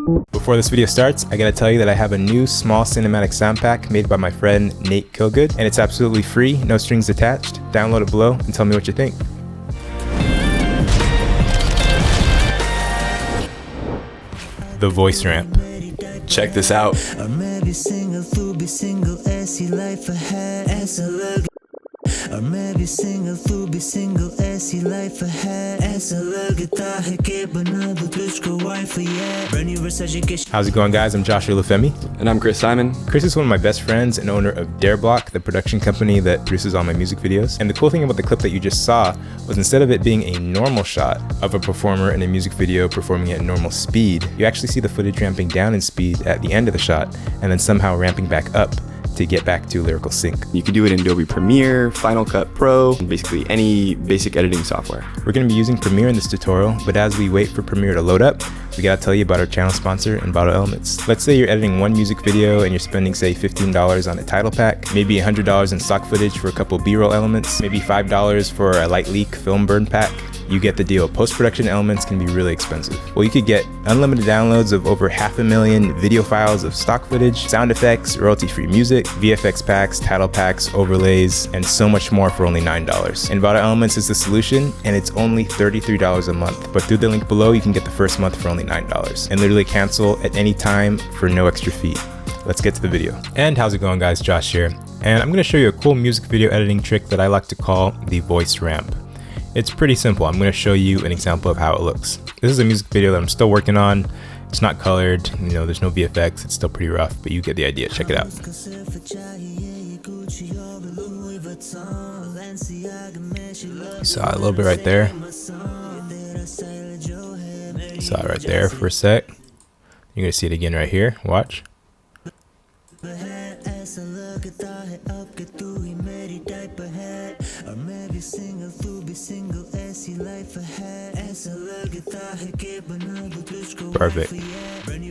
Before this video starts, I gotta tell you that I have a new small cinematic sound pack made by my friend Nate Kilgood, and it's absolutely free, no strings attached. Download it below and tell me what you think. The voice ramp. Check this out. How's it going, guys? I'm Josh Olufemii. And I'm Chris Simon. Chris is one of my best friends and owner of DareBloc, the production company that produces all my music videos. And the cool thing about the clip that you just saw was instead of it being a normal shot of a performer in a music video performing at normal speed, you actually see the footage ramping down in speed at the end of the shot and then somehow ramping back up to get back to lyrical sync. You can do it in Adobe Premiere, Final Cut Pro, basically any basic editing software. We're going to be using Premiere in this tutorial, but as we wait for Premiere to load up, we gotta tell you about our channel sponsor, Envato Elements. Let's say you're editing one music video and you're spending, say, $15 on a title pack, maybe $100 in stock footage for a couple B-roll elements, maybe $5 for a light leak film burn pack. You get the deal. Post-production elements can be really expensive. Well, you could get unlimited downloads of over 500,000 video files of stock footage, sound effects, royalty-free music, VFX packs, title packs, overlays, and so much more for only $9. Envato Elements is the solution, and it's only $33 a month. But through the link below, you can get the first month for only $9 and literally cancel at any time for no extra fee. Let's get to the video. And how's it going, guys? Josh here. And I'm gonna show you a cool music video editing trick that I like to call the voice ramp. It's pretty simple. I'm going to show you an example of how it looks. This is a music video that I'm still working on. It's not colored, you know, there's no VFX, it's still pretty rough, but you get the idea. Check it out. You saw it a little bit right there. You saw it right there for a sec. You're going to see it again right here. Watch. Perfect. I'm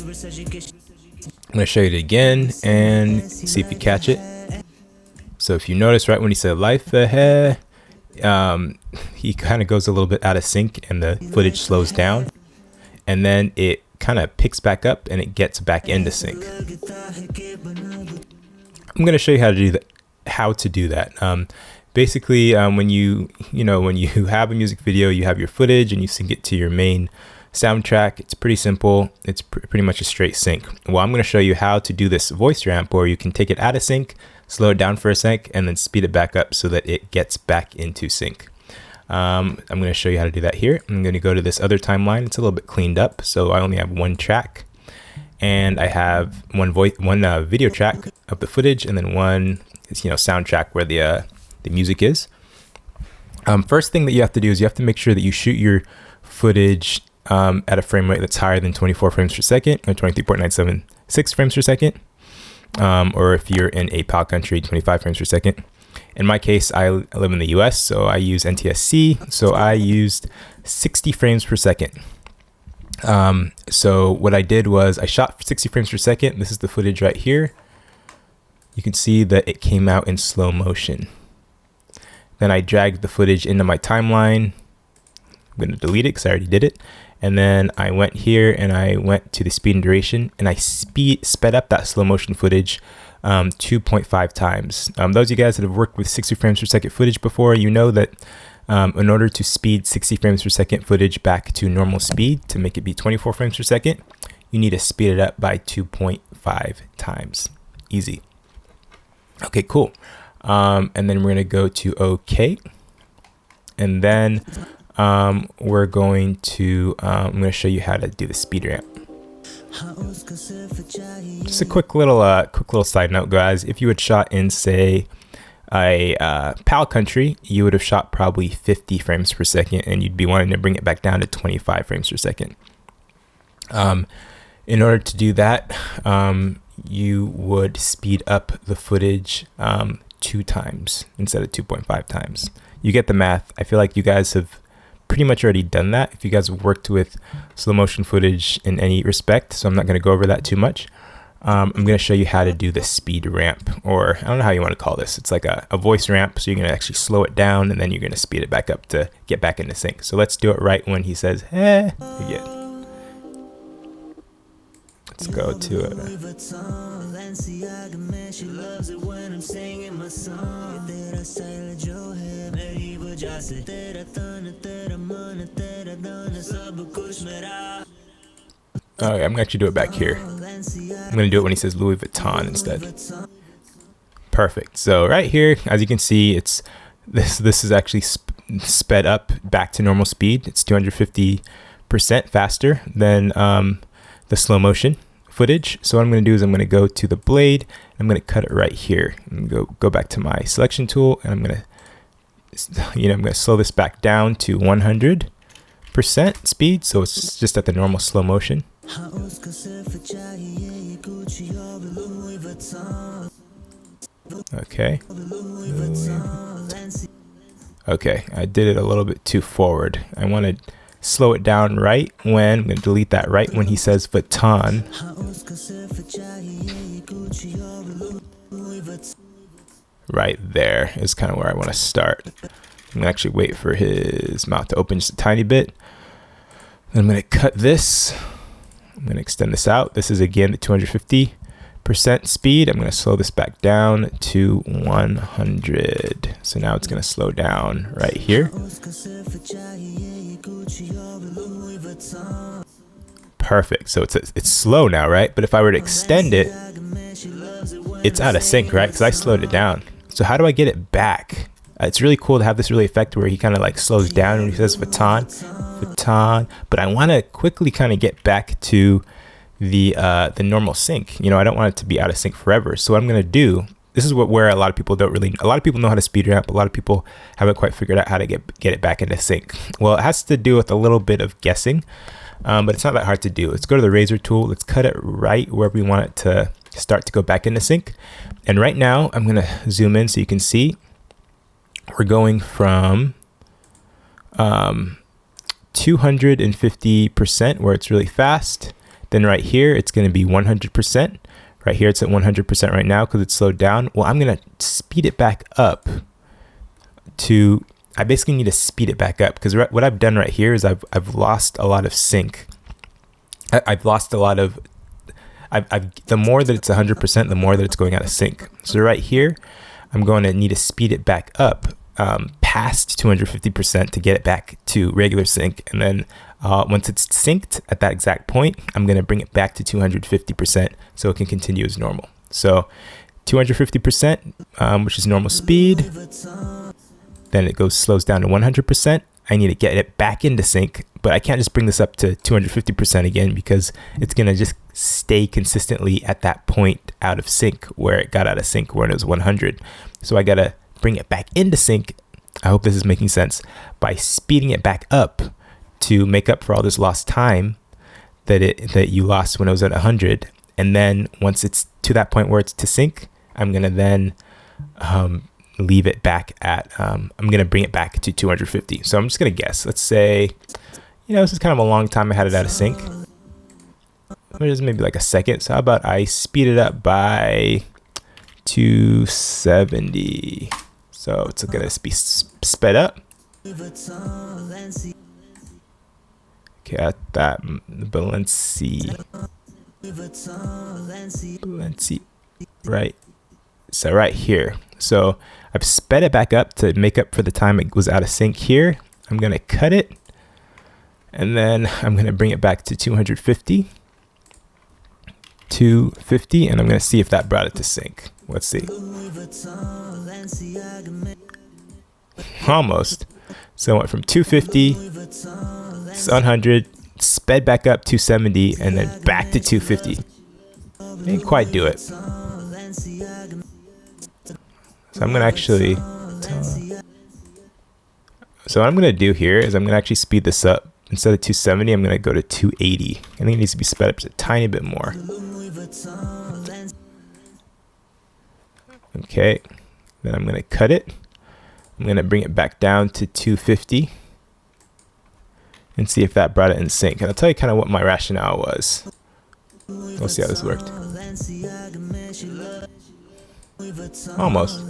going to show you it again and see if you catch it. So if you notice right when he said life ahead, he kind of goes a little bit out of sync and the footage slows down, and then it kind of picks back up and it gets back into sync. I'm going to show you how to do that. Basically, when you have a music video, you have your footage and you sync it to your main soundtrack. It's pretty simple. It's pretty much a straight sync. Well, I'm going to show you how to do this voice ramp, where you can take it out of sync, slow it down for a sec, and then speed it back up so that it gets back into sync. I'm going to show you how to do that here. I'm going to go to this other timeline. It's a little bit cleaned up, so I only have one track, and I have one video track of the footage, and then one soundtrack where the music is. First thing that you have to do is you have to make sure that you shoot your footage at a frame rate that's higher than 24 frames per second, or 23.976 frames per second, or if you're in a PAL country, 25 frames per second. In my case, I live in the US, so I use NTSC, so I used 60 frames per second. So what I did was I shot 60 frames per second. This is the footage right here. You can see that it came out in slow motion. Then I dragged the footage into my timeline. I'm going to delete it because I already did it. And then I went here and I went to the speed and duration, and I sped up that slow motion footage 2.5 times. Those of you guys that have worked with 60 frames per second footage before, you know that in order to speed 60 frames per second footage back to normal speed to make it be 24 frames per second, you need to speed it up by 2.5 times. Easy. Okay, cool. And then we're going to go to OK. And then we're going to, I'm going to show you how to do the speed ramp. Just a quick little side note, guys. If you had shot in, say, a PAL country, you would have shot probably 50 frames per second, and you'd be wanting to bring it back down to 25 frames per second. In order to do that, you would speed up the footage 2 times instead of 2.5 times. You get the math. I feel like you guys have pretty much already done that if you guys have worked with slow motion footage in any respect, so I'm not going to go over that too much. I'm going to show you how to do the speed ramp, or I don't know how you want to call this. It's like a voice ramp, so you're going to actually slow it down and then you're going to speed it back up to get back into sync. So let's do it right when he says, again. Let's go to it. Okay, I'm gonna actually do it back here. I'm gonna do it when he says Louis Vuitton instead. Perfect. So right here, as you can see, it's this is actually sped up back to normal speed. It's 250% faster than the slow motion footage. So what I'm going to do is I'm going to go to the blade. I'm going to cut it right here. I'm going to go back to my selection tool, and I'm going to slow this back down to 100% speed. So it's just at the normal slow motion. Okay. Okay, I did it a little bit too forward. I want to slow it down right when, I'm going to delete that right when he says Vuitton. Right there is kind of where I want to start. I'm going to actually wait for his mouth to open just a tiny bit. Then I'm going to cut this. I'm going to extend this out. This is again the 250% speed. I'm going to slow this back down to 100. So now it's going to slow down right here. Perfect. So it's slow now, right? But if I were to extend it, it's out of sync, right? Because I slowed it down. So how do I get it back? It's really cool to have this really effect where he kind of like slows down when he says Vuitton, but I want to quickly kind of get back to the normal sync. You know, I don't want it to be out of sync forever. So what I'm going to do, this is where a lot of people a lot of people know how to speed ramp. A lot of people haven't quite figured out how to get it back into sync. Well, it has to do with a little bit of guessing, but it's not that hard to do. Let's go to the razor tool. Let's cut it right where we want it to start to go back into sync. And right now I'm going to zoom in so you can see we're going from 250% where it's really fast. Then right here, it's going to be 100%. Right here, it's at 100% right now because it's slowed down. Well, I'm going to speed it back up to, I basically need to speed it back up because what I've done right here is I've lost a lot of sync. I've lost a lot of, the more that it's 100%, the more that it's going out of sync. So right here, I'm going to need to speed it back up past 250% to get it back to regular sync. And then once it's synced at that exact point, I'm going to bring it back to 250% so it can continue as normal. So 250%, which is normal speed. Then it slows down to 100%. I need to get it back into sync, but I can't just bring this up to 250% again because it's going to just stay consistently at that point out of sync where it got out of sync when it was 100. So I got to bring it back into sync. I hope this is making sense by speeding it back up to make up for all this lost time that you lost when it was at 100. And then once it's to that point where it's to sync, I'm going to then leave it back at, I'm going to bring it back to 250. So I'm just going to guess. Let's say, this is kind of a long time I had it out of sync. Maybe like a second. So how about I speed it up by 270. So it's going to be sped up. Okay, at that Balenci, right? So right here. So I've sped it back up to make up for the time it was out of sync here. I'm going to cut it. And then I'm going to bring it back to 250. 250. And I'm going to see if that brought it to sync. Let's see. Almost. So I went from 250, 100, sped back up 270, and then back to 250. Didn't quite do it. So I'm going to actually, so what I'm going to do here is I'm going to actually speed this up. Instead of 270, I'm going to go to 280. I think it needs to be sped up just a tiny bit more. Okay, then I'm going to cut it. I'm going to bring it back down to 250 and see if that brought it in sync. And I'll tell you kind of what my rationale was. We'll see how this worked. Almost.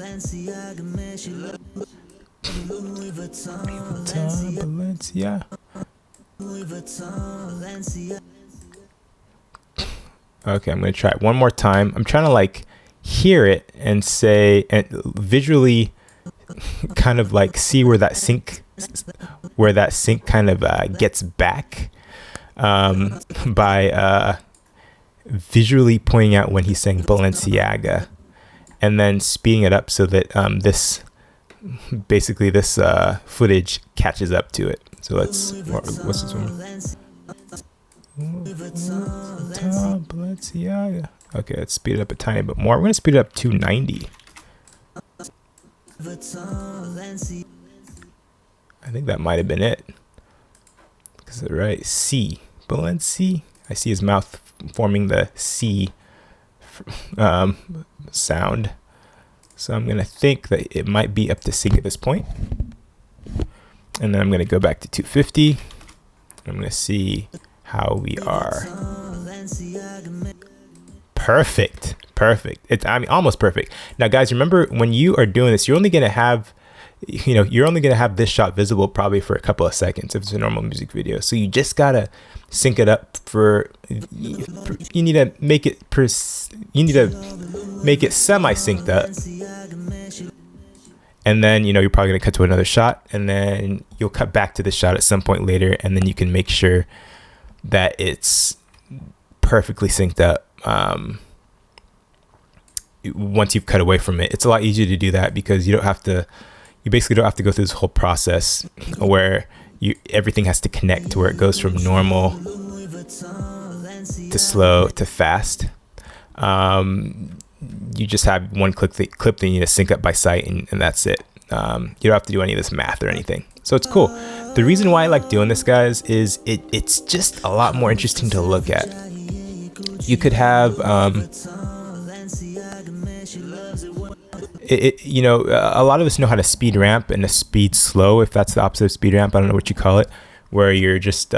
Okay, I'm gonna try it one more time. I'm trying to like hear it and say, and visually kind of like see where that sync kind of gets back by visually pointing out when he's saying Balenciaga, and then speeding it up so that this footage catches up to it. So what's this one? Balenciaga. Okay, let's speed it up a tiny bit more. We're gonna speed it up to 90. I think that might have been it. Because right, C, Balenci. I see his mouth forming the C sound. So I'm gonna think that it might be up to sync at this point. And then I'm gonna go back to 250. I'm gonna see how we are. Perfect. It's, I mean, almost perfect. Now guys, remember when you are doing this, you're only gonna have this shot visible probably for a couple of seconds if it's a normal music video. So you just gotta sync it up for, you need to make it semi-synced up. And then, you're probably gonna cut to another shot, and then you'll cut back to the shot at some point later, and then you can make sure that it's perfectly synced up. Once you've cut away from it, it's a lot easier to do that because you basically don't have to go through this whole process where everything has to connect to where it goes from normal to slow to fast. You just have one clip that you need to sync up by sight, and that's it. You don't have to do any of this math or anything. So it's cool. The reason why I like doing this, guys, is it's just a lot more interesting to look at. You could have a lot of us know how to speed ramp and a speed slow, if that's the opposite of speed ramp. I don't know what you call it, where you're just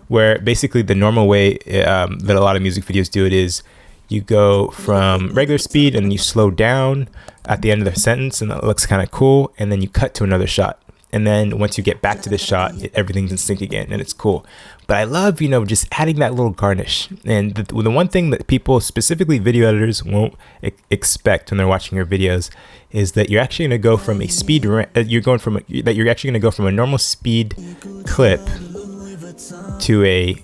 where basically the normal way that a lot of music videos do it is you go from regular speed and then you slow down at the end of the sentence, and that looks kind of cool, and then you cut to another shot, and then once you get back to the shot, everything's in sync again, and it's cool. But I love just adding that little garnish. And the one thing that people, specifically video editors, won't expect when they're watching your videos is that you're actually going to go from a speed you're actually going to go from a normal speed clip to a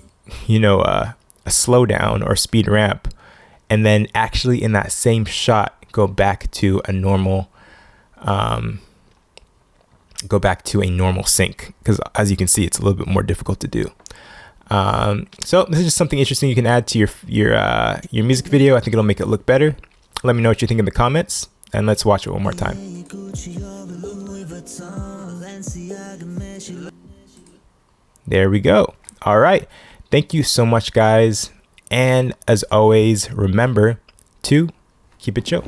slowdown or speed ramp, and then actually in that same shot go back to a normal sync, because as you can see, it's a little bit more difficult to do. So this is just something interesting you can add to your music video. I think it'll make it look better. Let me know what you think in the comments, and let's watch it one more time. There we go. All right. Thank you so much, guys. And as always, remember to keep it chill.